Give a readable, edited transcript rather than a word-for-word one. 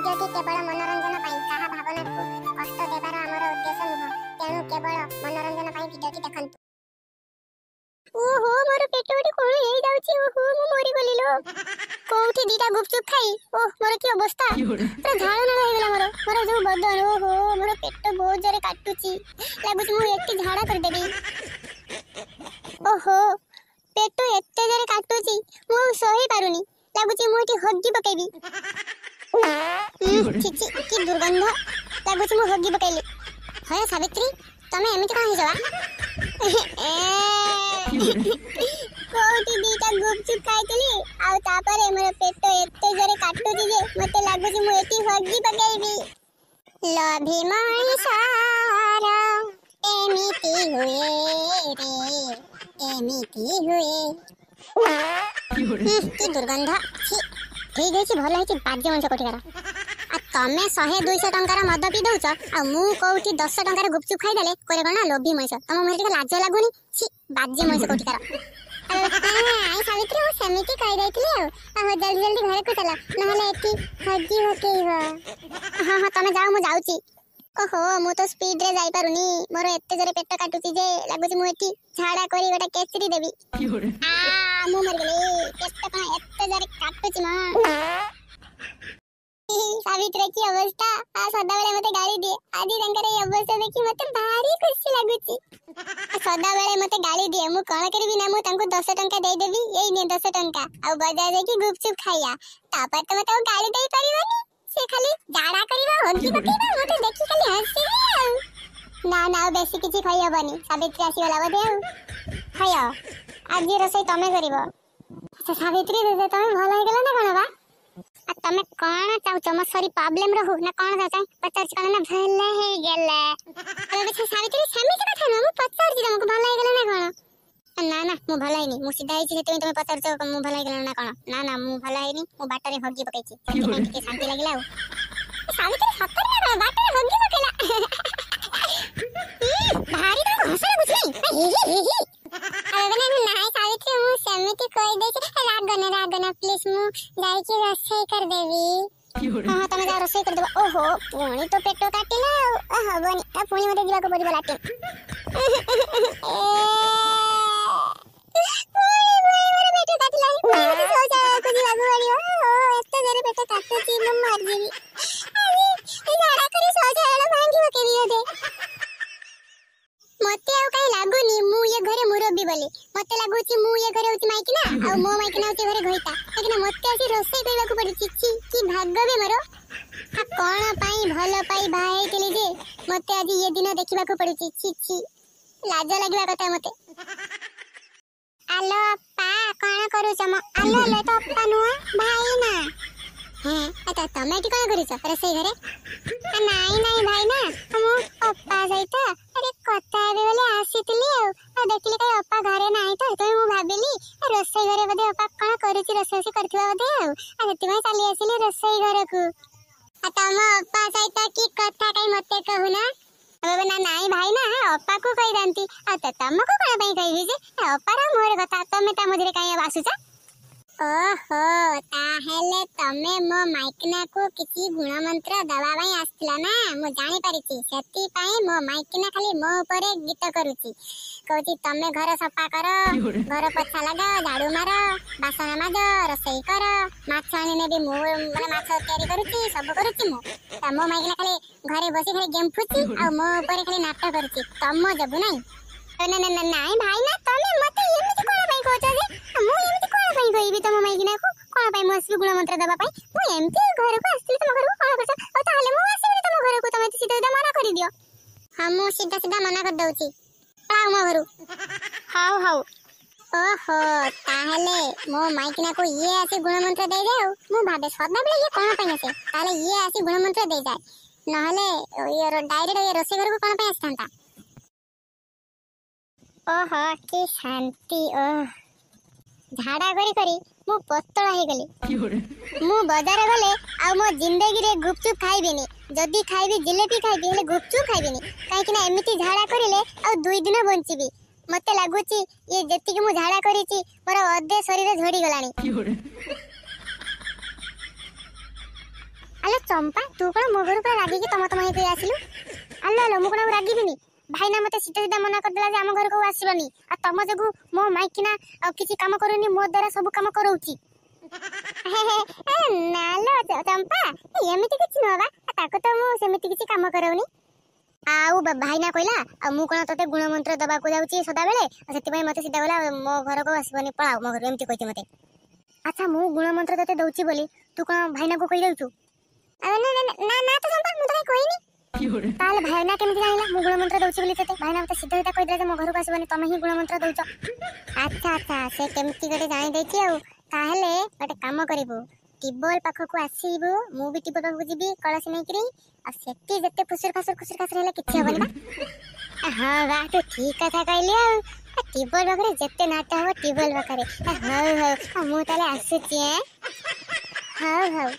ଭିଡ଼ିଓଟି କେବଳ ମନୋରଞ୍ଜନ ପାଇଁ କାହା ଭାବନାକୁ କଷ୍ଟ ଦେବାର ଆମର ଉଦ୍ଦେଶ୍ୟ ନୁହଁ। ତେଣୁ କେବଳ ମନୋରଞ୍ଜନ ପାଇଁ ଭିଡ଼ିଓଟି ଦେଖନ୍ତୁ। ଓହୋ ମୋର ପେଟ ଗୋଟେ କଣ ହେଇ ଯାଉଛି। ଓହୋ ମୁଁ ମରି ଗଲି ଲୋ। କୋଉଠି ଦିଟା ଗୁପଚୁପ ଖାଇ ଓହ ମୋର କି ଅବସ୍ଥା। ପୁରା ଝାଳ ନାଳ ହେଇଗଲା ମୋର ଯୋଉ ବଦନ। ଓହୋ ମୋର ପେଟ ବହୁତ ଜୋରେ କାଟୁଛି। ଲାଗୁଛି ମୁଁ ଏଠି ଝାଡା କରିଦେବି। ଓହୋ ପେଟ ଏତେ ଜୋରେ କାଟୁଛି ମୁଁ ସହି ପାରୁନି। ଲାଗୁଛି ମୁଁ ଏଠି ହଗି ପକେଇବି। ଛିଛି କି ଦୁର୍ଗନ୍ଧ। ଲାଗୁଛି ମୁଁ ହଗି ପକେଇଲି। ହେ ସାବିତ୍ରୀ ତମେ ଏମିତି କଣ ହେଇଛ? କୋଉଠି ଦିଟା ଗୁପଚୁପ ଖାଇଥିଲି ଆଉ ତାପରେ ମୋର ପେଟ ଏତେ ଜୋରେ କାଟୁଛି ଯେ ମତେ ଲାଗୁଛି ମୁଁ ଏଠି ହଗି ପକେଇବି। ଲୋଭୀ ମଣିଷର ଏମିତି ହୁଏ ରେ, ଏମିତି ହୁଏ। କି ଦୁର୍ଗନ୍ଧ। ଠିକ ହେଇଛି ଭଲ ହେଇଛି ବାଜ୍ୟ ମଣିଷ କୋଠିକାର। ଆଉ ତମେ 100-200 ଟଙ୍କାର ମଦ ପିଇ ଦଉଛ ଆଉ ମୁଁ କୋଉଠି 10 ଟଙ୍କାର ଗୁପଚୁପ ଖାଇଦେଲେ କରେ କଣ ଲୋଭୀ ମଣିଷ। ତମ ମୁହଁରେ ଟିକେ ଲାଜ ଲାଗୁନି? ଛି ବାଜ୍ୟ ମଣିଷ କୋଠିକାର। ଆଇ ସାବିତ୍ରୀ ମୁଁ ସେମିତି କହିଦେଇଥିଲି ଆଉ ଜଲ୍ଦି ଜଲ୍ଦି ଘରକୁ ଚାଲ ନହେଲେ ଏଠି ହଗି ପକେଇବ। ହଁ ତମେ ଯାଅ ମୁଁ ଯାଉଛି। ଓହୋ ମୁଁ ତ ସ୍ପିଡ ରେ ଯାଇପାରୁନି। ମୋର ଏତେ ଜୋରେ ପେଟ କାଟୁଛି ଯେ ଲାଗୁଛି ମୁଁ ଏଠି ଝାଡା କରି ଗୋଟେ କେଚରି ଦେବି। ମୁଁ ମରିଗଲି। ପେଟ କଣ ଏତେ ଜୋରେ କାଟୁଛି ମ। ସାବିତ୍ରୀ କି ଅବସ୍ଥା। ସଦାବେଳେ ମତେ ଗାଳି ଦିଏ। ଆଜି ତାଙ୍କର ଏଇ ଅବସ୍ଥା ଦେଖି ମତେ ଭାରି ଖୁସି ଲାଗୁଛି। ସଦାବେଳେ ମତେ ଗାଳି ଦିଏ। ମୁଁ କଣ କରିବି ନା ମୁଁ ତାଙ୍କୁ 10 ଟଙ୍କା ଦେଇଦେବି। ଏଇ ନେ 10 ଟଙ୍କା ଆଉ ବଜାର ଯାଇକି ଗୁପଚୁପ ଖାଇବା। ତାପରେ ତ ମତେ ଆଉ ଗାଳି ଦେଇ ପାରିବନି। ସେ ଖାଲି ଝାଡା କରିବ ହଗି ପକେଇବ ମତେ ଦେଖି ଖାଲି ହସିବି ଆଉ। ନା ଆଉ ବେଶୀ କିଛି କହିହବନି। ସାବିତ୍ରୀ ଆସିଗଲା ବୋଧେ ଆଉ। ଖାଇଅ ଆଜି ରୋଷେଇ ତମେ କରିବ। ସାବିତ୍ରୀ ରୋଷେଇ ତମେ ଭଲ ହେଇଗଲା ନା କଣ ବା? ଆଉ ତମେ କଣ ଚାହୁଁଛ ମୋ ସରି ପ୍ରୋବ୍ଲେମ ରହୁ ନା କଣ ଚାହୁଁଛ? ପଚାରୁଛି କଣ ନା ଭଲ ହେଇଗଲା। ସାବିତ୍ରୀ ସେମିତି କଥା ନୁହଁ। ମୁଁ ପଚାରୁଛି ତମକୁ ଭଲ ହେଇଗଲା ନା କଣ? ନା ମୁଁ ଭଲ ହେଇନି। ମୁଁ ସିଧା ହେଇଛି ସେଥିପାଇଁ ତମେ ପଚାରୁଛ ମୁଁ ଭଲ ହେଇଗଲା ନା କଣ? ନା ମୁଁ ଭଲ ହେଇନି। ମୁଁ ବାଟରେ ହଗି ପକେଇଛି ସେଥିପାଇଁ ଟିକେ ଶାନ୍ତି ଲାଗିଲା ଆଉ। ସାବିତ୍ରୀ ସତରେ ନା କଣ ବାଟରେ ହଗି ପକେଇଲା? ଭାରି ତମକୁ ହସ ଲାଗୁଛି ନାଇଁ ସାବିତ୍ରୀ ମୁଁ ସେମିତି କହିଦେଇଛି। ରାଗନା ପ୍ଲିଜ ମୁଁ ଯାଇକି ରୋଷେଇ କରିଦେବି। ହଁ ତମେ ଯାଅ ରୋଷେଇ କରିଦେବ। ଓହୋ ପୁଣି ତ ପେଟ କାଟିଲା ଆଉ ହବନି। ପୁଣି ମତେ ଯିବାକୁ ପଡିବ ଲାଟିନ୍। मते आउ काई लागुनी मु ये घरे मुरबी बोली। मते लागुची मु ये घरे होची माइकिना आ मो माइकिना होची घरे घइता। लेकिन मते आसी रोसई करबा को पड़ी। छी की भाग्य बे मरो। आ कोन पाई भलो पाई भाई केली जे मते आज ये दिन देखिबा को पड़ी। छी लाज लागला कथा मते। आलो अपा कोन करू छम? आलो ले तो अपा नु भाई ना। हैं आता तमे की कोन करू छ रोसई घरे? नाई भाई ना हम अपा सहित अरे कथा हेबे बोले आसीतिली आ देखली कई अपा घरे नाही तो तई मु भाबिली रोसई घरे बदे अपा कोन करूची रोसई करथिबा बदे आ हेति में चली आसीली रोसई घर को। आ तम अपा सहित की कथा कई मते कहू ना? अब नाई भाई ना अपा को कहि दांती आ त तमको कोन पई कहिबी जे अपा रा मोर कथा तमे ता मझरे काई आसुचा? ओहो ताहेले तमे मो माइकिना को किसी गुण मंत्र दवा भाई आसला ना मु जानि परिची। सेति पई मो माइकिना खाली मो ऊपर गीत करूची। कहूची तमे घर सफा कर, घर पोछा लगा, झाड़ू मार, बासन माज, रोसई कर, माछ आनी भी मु माने माछ तयारी करूची सब करूची मु। त मो माइकिना खाली घरे बसी खाली गेम फुची आ मो ऊपर खाली नाटक करूची। तम जबु नाही नाई भाई ना तमे मते एमिति कोन पई कहतो जे मु एमिति कोन पई कहिबी तम माइकिना को कोन पई मसबी गुण मंत्र दबा पई? मु एमिति घर को आस्ती तम घर को कोन करछ? आ ताले मु आसीबी तम घर को तमे सीधा मना करि दियो। हां मु सीधा मना कर दउची। आ मो घरु हाउ ओहो ताहेले मो माइकिना को ये आसी गुण मंत्र दे जाओ। मु भाबे सदा बेले ये कोन पई आसे ताले ये आसी गुण मंत्र दे जाय नहले ये डायरेक्ट ये रोसे घर को कोन पई आस्तांता। ओहो की शांति। ओह झाड़ा करी मु पतला हे गली। मु बाजार गले आ मो जिंदगी रे गुपचुप खाइबिनी। जदी खाइबी जिलेबी खाइबी हेले गुपचुप खाइबिनी। काहे कि ना एमिति झाड़ा करिले आ 2 दिन बंचीबी। मते लागुची ये जति मु झाड़ा करिची मोर अधे शरीर झड़ी गलानी। अले ଚମ୍ପା ତୁ କଣ ମୋ ଘରୁ ପୁରା ରାଗିକି ତମ ହେଇକି ଆସିଲୁ? ଆଲୋ ମୁଁ କଣ ରାଗିବିନି? ଭାଇନା ମତେ ସିଧା ସିଧା ମନା କରିଦେଲା ଯେ ଆମ ଘରକୁ ଆସିବନି। ଆଉ ତମ ଯୋଗୁ ମୋ ମାଇକିନା କିଛି କାମ କରୁନି, ମୋ ଦ୍ୱାରା ସବୁ କାମ କରଉଛି। ନାଲୋ ଚମ୍ପା, ଏମିତି କିଛି ନୁହଁ ବା, ତାକୁ ତ ମୁଁ ସେମିତି କିଛି କାମ କରଉନି। ଆଉ ଭାଇନା କହିଲା ଆଉ ମୁଁ କଣ ତତେ ଗୁଣ ମନ୍ତ୍ର ଦବାକୁ ଯାଉଛି ସଦାବେଳେ, ସେଥିପାଇଁ ମତେ ସିଧା କହିଲା ମୋ ଘରକୁ ଆସିବନି, ପଳାଅ ମୋ ଘରୁ, ଏମିତି କହିଛି ମତେ। ଆଚ୍ଛା ମୁଁ ଗୁଣ ମନ୍ତ୍ର ତତେ ଦଉଛି ବୋଲି ତୁ କଣ ଭାଇନାକୁ କହିଦଉଛୁ? ନା ତ ଚମ୍ପା, ମୁଁ ତ କହିନି। ତାହେଲେ ଭାଇନା କେମିତି ଜାଣିଲା ମୁଁ ଗୁଣ ମନ୍ତ୍ର ଦଉଛି ବୋଲି ତତେ? ଭାଇନା ମତେ ସିଧା ସିଧା କହିଦେଲା ଯେ ମୋ ଘରକୁ ଆସିବନି, ତମେ ହିଁ ଗୁଣ ମନ୍ତ୍ର ଦଉଛ। ଆଚ୍ଛା ସେ କେମିତି ଗୋଟେ ଜାଣିଦେଇଛି ଆଉ। ତାହେଲେ ଗୋଟେ କାମ କରିବୁ, ଟ୍ୟୁବଲ ପାଖକୁ ଆସିବୁ, ମୁଁ ବି ଟ୍ୟୁବଲ ପାଖକୁ ଯିବି କଳସୀ ନେଇକିରି, ଆଉ ସେଠି ଯେତେ ଖୁସୁର ଖାସୁର ହେଲେ କିଛି ହବନି ବା। ହଁ ବା, ତୁ ଠିକ କଥା କହିଲି ଆଉ। ଟ୍ୟୁବଲ ପାଖରେ ଯେତେ ନାଟ ହବ ଟ୍ୟୁବଲ ପାଖରେ। ହଉ ମୁଁ ତାହେଲେ ଆସୁଛି। ହଉ।